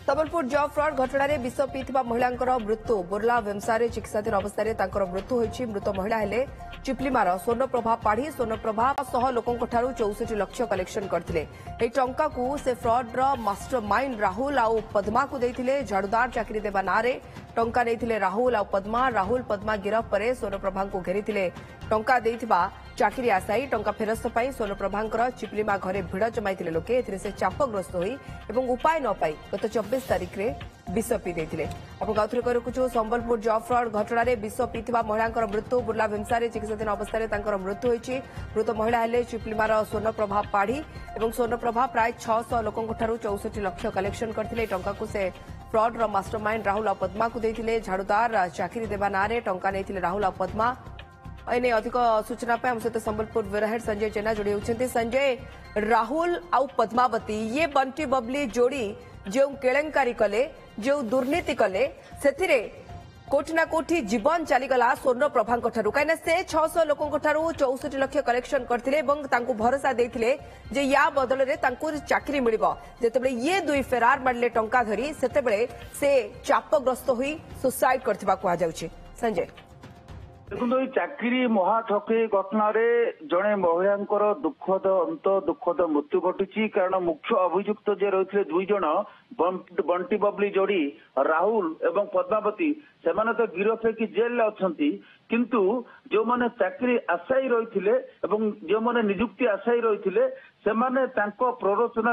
Sambalpur job fraud घटना विष पीता महिला मृत्यु बुर्ला भेमसारे चिकित्साधीन अवस्था मृत्यु होती। मृत महिला हेले चिप्लीमार स्वर्णप्रभा पाढ़ी। स्वर्णप्रभा सह लोकों 64 लाख कलेक्शन करते। टंका को से फ्रॉड मास्टर माइंड राहुल आउ पद्मा को देते। झाड़ूदार चाकरी देवा ना टंका नहीं राहुल आउ पद्मा। राहुल पद्मा गिरफ पर स्वर्णप्रभा को घेरी टंका देइथिबा चाकरी आशायी टंका फेरस्त पाई स्वर्णप्रभा चिप्लीमा घरे भिड़ जमाई लोके। एथिरे से चापग्रस्त होई एवं उपाय न पाई गत 24 तारिख रे विष पी देथिले। आपण आउथरे कह रखुछु संबलपुर जॉब फ्रॉड घटना विष पीता महिला मृत्यु बुर्ला भेमसारे चिकित्साधीन अवस्था मृत्यु होती। मृत महिला हेले चिप्लीमार स्वर्णप्रभा पाढ़ी और स्वर्णप्रभा प्राय 600 लोकों 64 लाख कलेक्शन करते। टंका को से फ्रॉड मास्टरमाइंड राहुल और पद्मा को देते। झाड़ूदार चाकरी देवा ना टंका नहीं राहुल और पद्मा। एने अधिक सूचना आम सहित संबलपुर ब्यूरो संजय जेना जोड़ी होती। संजय, राहुल आउ पद्मावती ये बंटी बबली जोड़ी जो केलेंकारी कले जो दुर्नीति कले से कोठी ना कोठी जीवन चलीगला स्वर्णप्रभा कहीं से 600 लोकों 64 लाख कलेक्शन करते भरोसा देते जे या बदल में चाकरी मिल जिते ये दुई फेरार मारे टंका धरी से चापग्रस्त हुई सुसाइड करथिबा कहा जाउछि। संजय देखो चाकरी महाठके घटना जड़े महिला दुखद अंत दुखद मृत्यु घटी। कारण मुख्य अभियुक्त जे रही दुई जन बंटी बबली जोड़ी राहुल एवं पद्मावती से तो गिरफ है कि जेल अच्छी। किंतु जो माने चाकरी आशायी रही जो माने निजुक्ति आशायी रही से प्ररोचन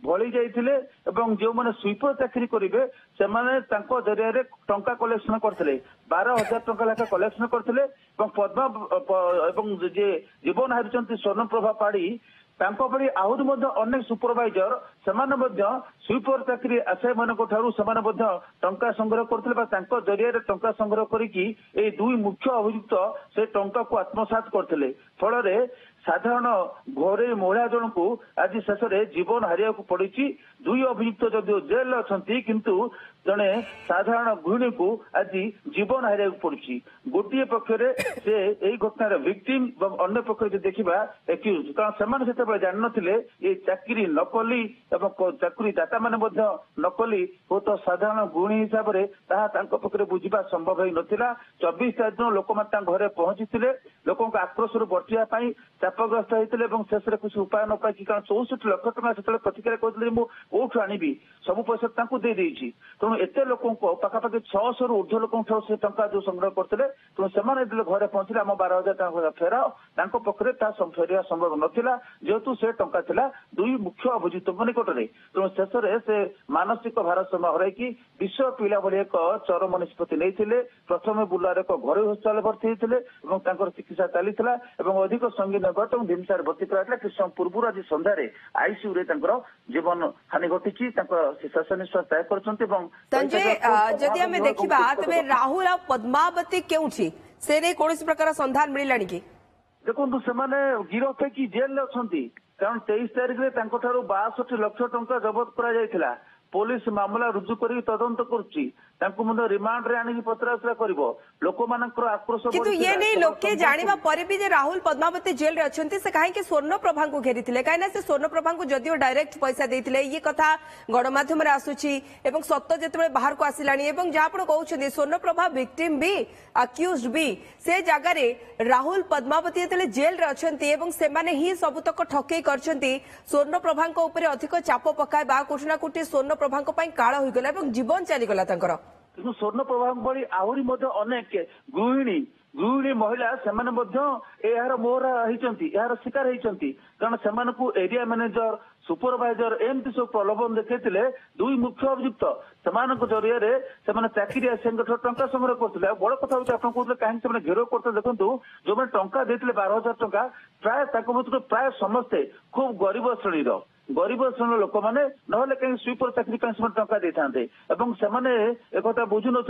भली जाइए एवं जो माने स्वीपर चाकरी करेंगे से जरिया टंका कलेक्शन करते। 12,000 टंका लेखा कलेक्शन करते। पद्मा एवं जे जीवन हारी स्वर्णप्रभा पाढ़ी भली आहरी अनेक सुपरवाइजर से स्वीपर चाकरी आशायी मान टंका संग्रह करते। जरिया टंका संग्रह करके दुई मुख्य अभियुक्त से टंका को आत्मसात करते। फल साधारण घरे महिला जन को आज शेष में जीवन हारिया पड़ी। दुई अभियुक्त जदिव जेल अच्छी किंतु जड़े साधारण गृहिणी को आज जीवन हारिया पड़ी। गोटे पक्षरे से यही घटनार विक्टिम अन्य पक्ष देखा एक्यूज कारण से जान नथिले ये चाकरी नकली चाकरी दाता माने नकली हो तो साधारण गृहिणी हिसाब से पक्षरे बुझा संभव ही नथिला। 24 तारिख दिन लोक घरे पहुंची लोकों आक्रोश बर्तिया चापग्रस्त होते शेष में कुछ उपाय न पाई कारण 64 लाख टका से प्रतिक्रिया कहते मुझे आनी सब पैसा दे देती। तेणु एत लोक पाखापाखि 600 रु ऊर्ध्व लोक से टंका जो संग्रह करते तेणु से घरे पहुंचले आम 12,000 टका फेराओ पक्षरे फेरवा संभव नाला जेहेतु से टंका थिला दुई मुख्य अभियुक्त निकट में। तेणु शेष में से मानसिक भारसाम्य हरई विष पीला भली एक चरम निष्पत्ति नहीं। प्रथम बुर्लार एक घरोई हस्पिटाल भर्ती होते चिकित्सा चली अधिक संगीन भीमसार भर्ती कराइला। किछ समय पूर्व आज संध्यारे आईसीयू रे जीवन हानि घटी शेष निश्वास त्याग कर। संजय जदि आम देखा तेज राहुल आ पद्मावती केउठी से नहीं कौन प्रकार संधान मिलला कि देखो से गिरफ है कि जेल अच्छी। कारण 23 तारिख में 62 लाख टंका जबत करा पुलिस मामला रुजु कर तदंत कर रिमांड रे आनी पचराउचरा कर लोक आक्रोश किंतु ये नहीं लोके जानिबा परे भी जे राहुल पद्मावती जेल रे अछंती से काहे कि स्वर्णप्रभा को घेरी थिले काहे ना से स्वर्णप्रभा को जदियो डायरेक्ट पैसा देथिले ये कथा गणमाध्यम रे आसुची एवं सत्य जेतबे बाहर को आसिलानी एवं जा आपण कहउछन्ती स्वर्णप्रभा विक्टिम भी अक्यूज्ड भी से जगह रे राहुल पद्मावती जेतले जेल रे अछंती एवं से माने ही सबुतक ठकेई करछंती स्वर्णप्रभा को ऊपर अधिक चाप पकाइबा कोठना कोठी स्वर्णप्रभा काल हो गला जीवन चलीगला। स्वर्णप्रभा भली आहरी अनेक गृहिणी महिला से मोहरा यार शिकार होती। कारण से एरिया मैनेजर सुपरवाइजर एमती सब प्रलोभन देखते दुई मुख्य अभियुक्त से जरिया से चाकरी आसिया टंका संग्रह करते। बड़ कथा कहते कहीं घेराव करते देखो जो मैंने टंका देते 12,000 टंका प्राय प्राय समस्ते खूब गरीब श्रेणी लोक मैंने ना कहीं स्वीपर चाकरी टंका दे था एक बुझु ना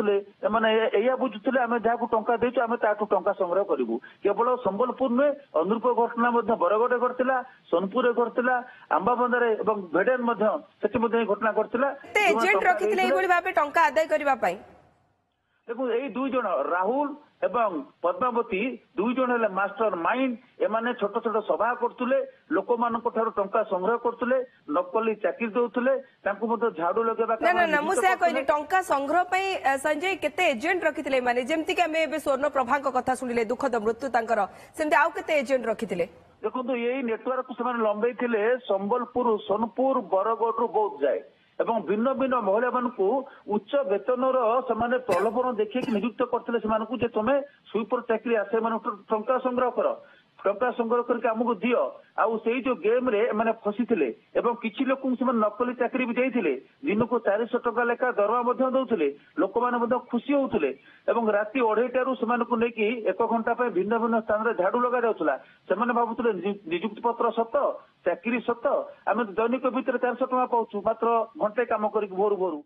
बुझुले आम जहाँ टंका देचु आम टंका संग्रह करूँ। केवल संबलपुर में अनुरूप घटना बरगड़े घटला सोनपुर घटला आंबाबंधारे भेडेन घटना घटला। एजेंट रखिथिले एभली भाबे टंका आदाय करबा पई देखो यही दुई जन राहुल ଏବଂ ପଦ୍ମାବତୀ ଦୁଇ ଜଣ ହେଲେ ମାଷ୍ଟର ମାଇଣ୍ଡ। ଏମାନେ ଛୋଟ ଛୋଟ ସଭା କରୁଥିଲେ, ଲୋକମାନଙ୍କ ଠାରୁ ଟଙ୍କା ସଂଗ୍ରହ କରୁଥିଲେ, ନକଲି ଚାକିରି ଦଉଥିଲେ, ତାଙ୍କୁ ମଧ୍ୟ ଝାଡୁ ଲଗେଇବା ନା ନା ନା ମୁଁ ସେୟା କହିଲି ଟଙ୍କା ସଂଗ୍ରହ ପାଇଁ ସଞ୍ଜୟ କେତେ ଏଜେଣ୍ଟ ରଖିଥିଲେ ମାନେ ଯେମିତି କି ଆମେ ଏବେ ସ୍ୱର୍ଣ୍ଣ ପ୍ରଭାଙ୍କ କଥା ଶୁଣିଲେ ଦୁଃଖଦ ମୃତ୍ୟୁ ତାଙ୍କର ସେମିତି ଆଉ କେତେ ଏଜେଣ୍ଟ ରଖିଥିଲେ? ଦେଖନ୍ତୁ ଏଇ ନେଟୱାର୍କକୁ ସେମାନେ ଲମ୍ବେଇଥିଲେ ସମ୍ବଲପୁର, ସୋନପୁର, ବରଗଡ଼ରୁ ବୌଦ୍ଧ ଯାଏ ଏବଂ ଭିନ୍ନ ଭିନ୍ନ ମହିଳା ମାନଙ୍କୁ ଉଚ୍ଚ ବେତନର ସେମାନେ ପ୍ରଲୋଭନ ଦେଖେଇକି ନିଯୁକ୍ତ କରିଥିଲେ ସେମାନଙ୍କୁ ଯେ ତମେ ସୁଇପର ଚାକିରି ଆସେ ଏମାନଙ୍କୁ ଟଙ୍କା ସଂଗ୍ରହ କର, ଟଙ୍କା ସଂଗ୍ରହ କରିକି ଆମକୁ ଦିଅ। ଆଉ ସେଇ ଯୋଉ ଗେମ୍ ରେ ଏମାନେ ଫସିଥିଲେ ଏବଂ କିଛି ଲୋକଙ୍କୁ ସେମାନେ ନକଲି ଚାକିରି ବି ଦେଇଥିଲେ, ଦିନକୁ 400 ଟଙ୍କା ଲେଖା ଦରମା ମଧ୍ୟ ଦଉଥିଲେ, ଲୋକମାନେ ମଧ୍ୟ ଖୁସି ହଉଥିଲେ ଏବଂ ରାତି 2:30ରୁ ସେମାନଙ୍କୁ ନେଇକି 1 ଘଣ୍ଟା ପାଇଁ ଭିନ୍ନ ଭିନ୍ନ ସ୍ଥାନରେ ଝାଡୁ ଲଗାଯାଉଥିଲା। ସେମାନେ ଭାବୁଥିଲେ ନିଯୁକ୍ତି ପତ୍ର ସତ, ଚାକିରି ସତ, ଆମେ ଦୈନିକ ଭିତରେ 400 ଟଙ୍କା ପାଉଛୁ ମାତ୍ର ଘଣ୍ଟେ କାମ କରିକି ଭୋରୁ ଭୋରୁ।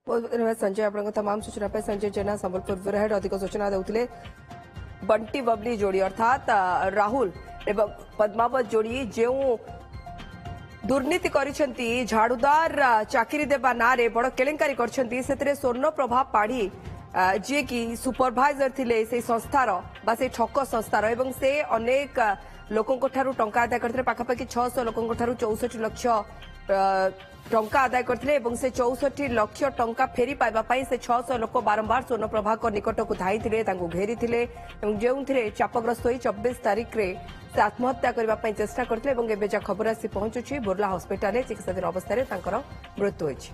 बहुत धन्यवाद संजय आपन तमाम सूचना पे। संजय जेना संबलपुर ब्यूरो हेड अधिक सूचना देउथिले बंटी बबली जोड़ी अर्थात राहुल एवं पद्मावत जोड़ी जो दुर्नीति करिसेंती झाड़ूदार चाकरी देबा नारे बड़ केलेंकारी करछंती सेतरे स्वर्ण प्रभा पाढ़ी जे कि सुपरवाइजर थिले से संस्थार बा से ठक संस्थार एवं से अनेक लोकंको ठारू टंका आदाय करथिले पाखापाखि 600 लोकंको ठारू 64 लाख टंका आदाय करथिले एवं से 64 लाख टंका फेरी पाइबा पई से 600 लोक बारंबार स्वर्ण प्रभा को निकट को धाईथिले तांको घेरीथिले एवं जेउथिरे चापग्रस्त होई 24 तारिख रे से आत्महत्या करबा पई चेष्टा करथिले एवं एबे जा खबर आसी पहुंचुछि बुर्ला हॉस्पिटल चिकित्साधीन अवस्था रे तांकर मृत्यु होइछि।